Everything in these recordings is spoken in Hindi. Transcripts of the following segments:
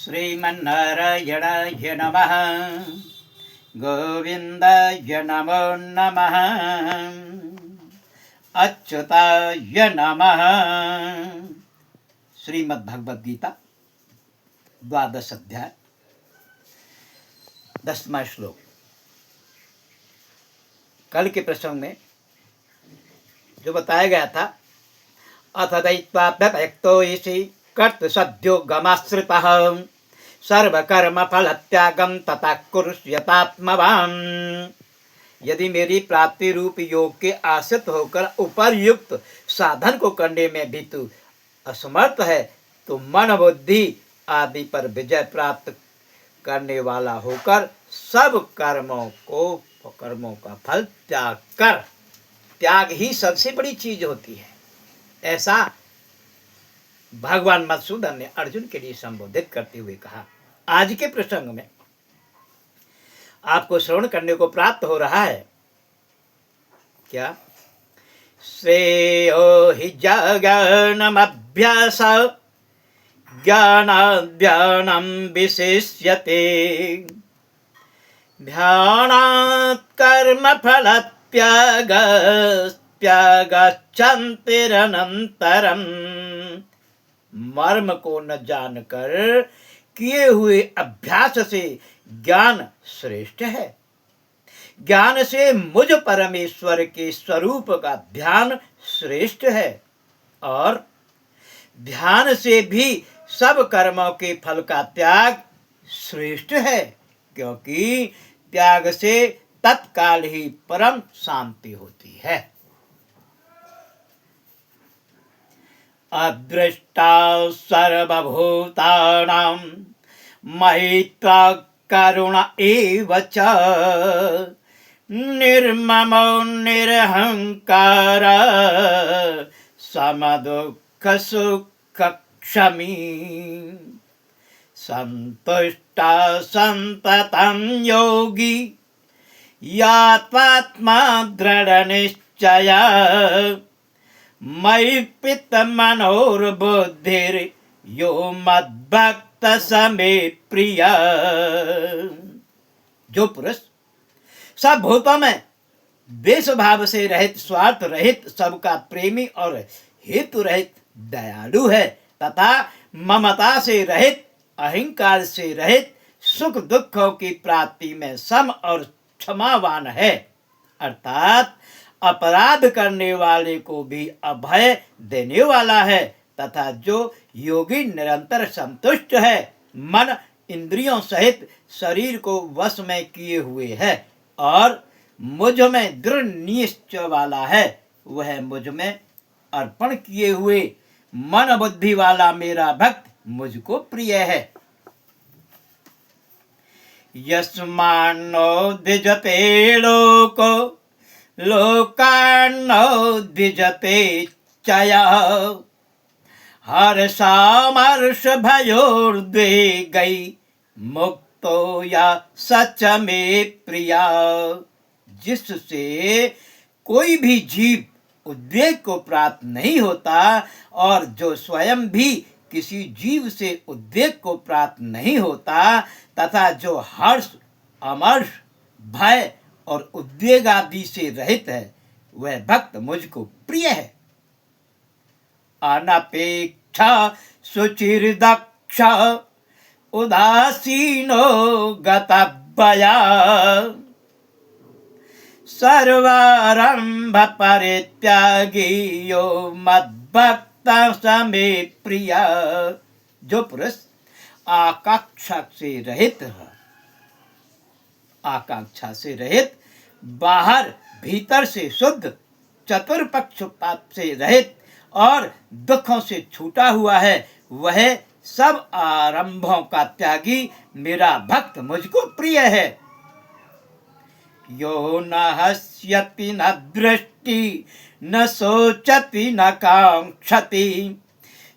श्रीमन्नारायणाय नमः। गोविन्दाय नमो नमः। अच्युताय नमः। श्रीमद्भगवद गीता 12 अध्याय 10वां श्लोक। कल के प्रसंग में जो बताया गया था, अथ दैत्वाभ्यक्तो इसी कर्त सद्यो गमाश्रितः सर्वकर्म फल त्यागम तथा कुरुष्यतात्मवान्। यदि मेरी प्राप्ति रूप योग के आश्रित होकर उपर्युक्त साधन को करने में भी तू असमर्थ है, तो मन बुद्धि आदि पर विजय प्राप्त करने वाला होकर सब कर्मों का फल त्याग कर। त्याग ही सबसे बड़ी चीज होती है, ऐसा भगवान मधुसूदन ने अर्जुन के लिए संबोधित करते हुए कहा। आज के प्रसंग में आपको श्रवण करने को प्राप्त हो रहा है क्या? श्रेयो हि ज्ञानमभ्यास ज्ञानाद् विशिष्यते ध्यानात् कर्मफलत्यागश्चान्तिरनन्तरम्। मर्म को न जानकर किए हुए अभ्यास से ज्ञान श्रेष्ठ है। ज्ञान से मुझ परमेश्वर के स्वरूप का ध्यान श्रेष्ठ है, और ध्यान से भी सब कर्मों के फल का त्याग श्रेष्ठ है, क्योंकि त्याग से तत्काल ही परम शांति होती है। अदृष्टा सर्वभूतानां मैत्रा करुण एव च निर्ममो निरहंकार समदुःख सुख क्षमी संतुष्टा संततं योगी यात्मात्मा दृढ़ निश्चय मयि पित मनोर्बुद्धिर यो मद्भक्त समे प्रिय। जो पुरुष सब भूतों में द्वेष भाव से रहित, स्वार्थ रहित, सबका प्रेमी और हेतु रहित दयालु है, तथा ममता से रहित, अहंकार से रहित, सुख दुखों की प्राप्ति में सम और क्षमावान है, अर्थात अपराध करने वाले को भी अभय देने वाला है, तथा जो योगी निरंतर संतुष्ट है, मन इंद्रियों सहित शरीर को वश में किए हुए है और मुझ में दृढ़ निश्चय वाला है, वह मुझ में अर्पण किए हुए मन बुद्धि वाला मेरा भक्त मुझको प्रिय है। यस्मान्नो द्विजते लोको लोकान्नो द्विजते चया हर्षामर्ष भयोर्द्वेगै मुक्तो या सच में प्रिया। जिससे कोई भी जीव उद्वेग को प्राप्त नहीं होता और जो स्वयं भी किसी जीव से उद्वेग को प्राप्त नहीं होता, तथा जो हर्ष अमर्ष भय और उद्वेग आदि से रहित है, वह भक्त मुझको प्रिय है। अनपेक्षा शुचिर्दक्ष उदासीनो गतभया सर्वारंभ परित्यागी यो मद्भक्त समे प्रिया। जो पुरुष आकांक्षा से रहित, बाहर भीतर से शुद्ध, चतुर पक्षपात से रहित और दुखों से छूटा हुआ है, वह सब आरंभों का त्यागी मेरा भक्त मुझको प्रिय है। यो न हस्यति न दृष्टि न सोचति न कांक्षति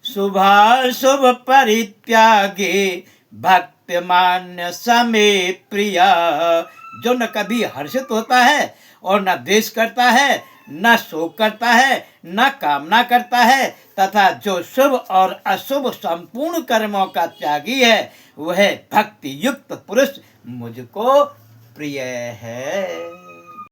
शुभाशुभ परित्यागे भक्तिमान्य समे प्रिया। जो न कभी हर्षित होता है और न द्वेष करता है न शोक करता है, न कामना करता है, तथा जो शुभ और अशुभ संपूर्ण कर्मों का त्यागी है, वह भक्ति युक्त पुरुष मुझको प्रिय है।